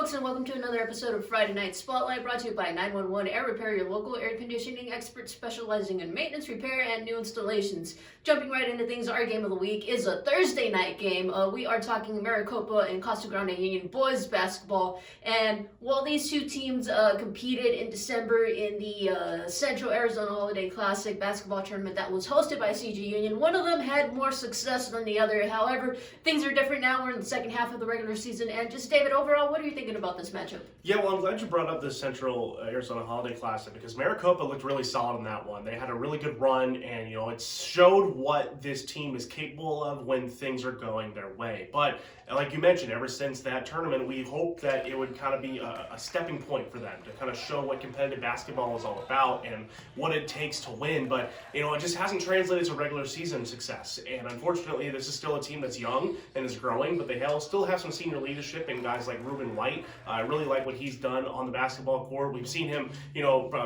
folks, and welcome to another episode of Friday Night Spotlight, brought to you by 911 Air Repair, your local air conditioning expert specializing in maintenance, repair, and new installations. Jumping right into things, our game of the week is a Thursday night game. We are talking Maricopa and Casa Grande Union boys basketball, and while these two teams competed in December in the Central Arizona Holiday Classic basketball tournament that was hosted by CG Union, one of them had more success than the other. However, things are different now. We're in the second half of the regular season, and just David, overall, what are you thinking about this matchup? Yeah, well, I'm glad you brought up the Central Arizona Holiday Classic because Maricopa looked really solid in that one. They had a really good run, and it showed what this team is capable of when things are going their way. But like you mentioned, ever since that tournament, we hoped that it would kind of be a stepping point for them to kind of show what competitive basketball is all about and what it takes to win. But it just hasn't translated to regular season success. And unfortunately, this is still a team that's young and is growing, but they still have some senior leadership and guys like Ruben White. I really like what he's done on the basketball court. We've seen him,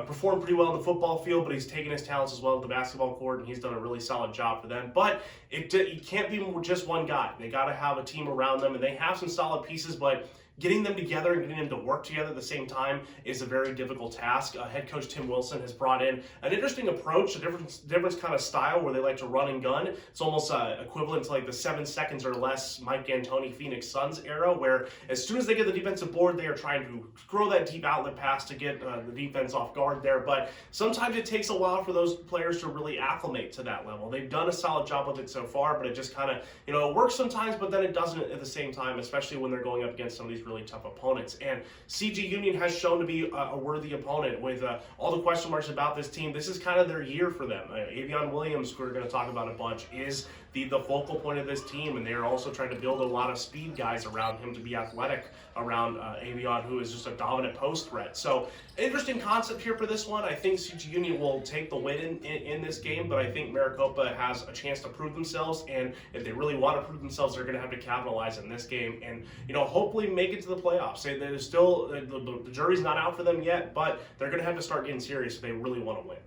perform pretty well on the football field, but he's taken his talents as well at the basketball court, and he's done a really solid job for them. But it can't be just one guy. They got to have a team around them, and they have some solid pieces, but getting them together and getting them to work together at the same time is a very difficult task. Head coach Tim Wilson has brought in an interesting approach, a different kind of style where they like to run and gun. It's almost equivalent to like the 7 seconds or less Mike D'Antoni Phoenix Suns era, where as soon as they get the defensive board, they are trying to throw that deep outlet pass to get the defense off guard there. But sometimes it takes a while for those players to really acclimate to that level. They've done a solid job with it so far, but it just kind of, it works sometimes, but then it doesn't at the same time, especially when they're going up against some of these really tough opponents. And CG Union has shown to be a worthy opponent with all the question marks about this team. This is kind of their year for them. Avion Williams, who we're going to talk about a bunch, is the focal point of this team, and they're also trying to build a lot of speed guys around him to be athletic around Avion, who is just a dominant post threat. So interesting concept here for this one. I think CG Union will take the win in this game, but I think Maricopa has a chance to prove themselves, and if they really want to prove themselves, they're going to have to capitalize in this game and hopefully make it to the playoffs. There's still the jury's not out for them yet, but they're going to have to start getting serious if they really want to win.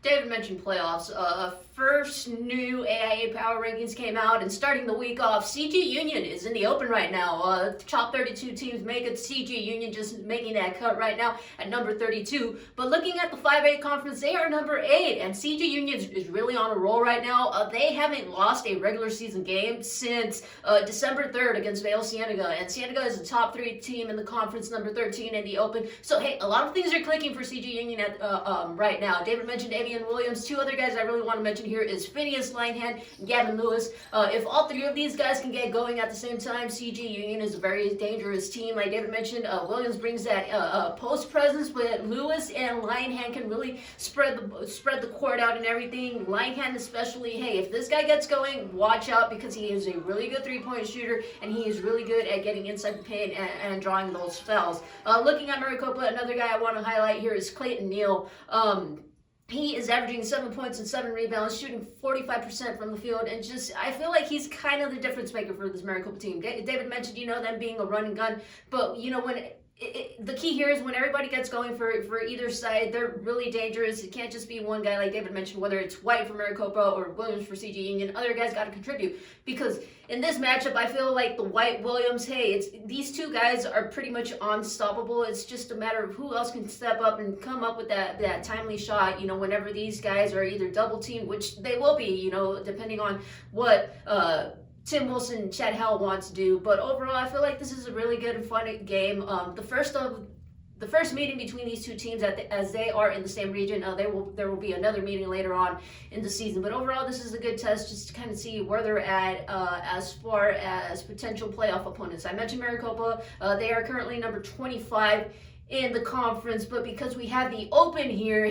David mentioned playoffs. First new AIA Power Rankings came out, and starting the week off, CG Union is in the open right now. Top 32 teams make it. CG Union just making that cut right now at number 32. But looking at the 5A conference, they are number 8, and CG Union is really on a roll right now. They haven't lost a regular season game since December 3rd against Vail Cienega, and Cienega is the top 3 team in the conference, number 13 in the open. So hey, a lot of things are clicking for CG Union right now. David mentioned Avion Williams. 2 other guys I really want to mention here is Phineas Linehan and Gavin Lewis. If all 3 of these guys can get going at the same time, CG Union is a very dangerous team. Like David mentioned, Williams brings that post presence, but Lewis and Linehan can really spread the court out and everything. Linehan especially, hey, if this guy gets going, watch out, because he is a really good 3-point shooter, and he is really good at getting inside the paint and drawing those fouls. Looking at Maricopa, another guy I want to highlight here is Clayton Neal. He is averaging 7 points and 7 rebounds, shooting 45% from the field, and I feel like he's kind of the difference maker for this Maricopa team. David mentioned, them being a run and gun, but when the key here is when everybody gets going for either side, they're really dangerous. It can't just be one guy, like David mentioned, whether it's White for Maricopa or Williams for CG Union. Other guys got to contribute, because in this matchup, I feel like the White-Williams, these 2 guys are pretty much unstoppable. It's just a matter of who else can step up and come up with that timely shot, whenever these guys are either double-teamed, which they will be, depending on what Tim Wilson and Chad Howell wants to do. But overall, I feel like this is a really good and fun game. The first meeting between these 2 teams, as they are in the same region, there will be another meeting later on in the season. But overall, this is a good test just to kind of see where they're at as far as potential playoff opponents. I mentioned Maricopa. They are currently number 25 in the conference, but because we have the open here,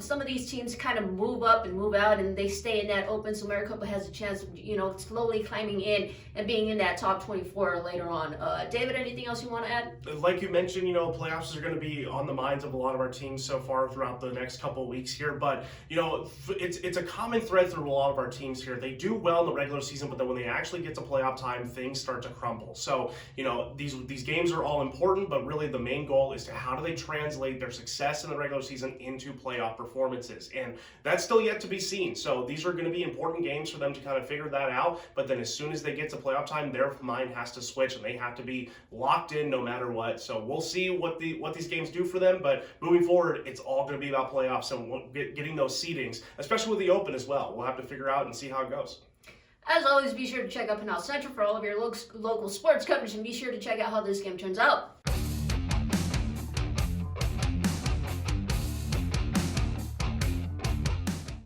some of these teams kind of move up and move out, and they stay in that open, so Maricopa has a chance of slowly climbing in and being in that top 24 later on. David, anything else you want to add? Like you mentioned, playoffs are going to be on the minds of a lot of our teams so far throughout the next couple of weeks here, but it's a common thread through a lot of our teams here. They do well in the regular season, but then when they actually get to playoff time, things start to crumble. So these games are all important, but really the main goal is to how do they translate their success in the regular season into playoff performances? And that's still yet to be seen. So these are going to be important games for them to kind of figure that out. But then as soon as they get to playoff time, their mind has to switch and they have to be locked in no matter what. So we'll see what these games do for them. But moving forward, it's all going to be about playoffs and getting those seedings, especially with the Open as well. We'll have to figure out and see how it goes. As always, be sure to check out Pinal Central for all of your local sports coverage, and be sure to check out how this game turns out.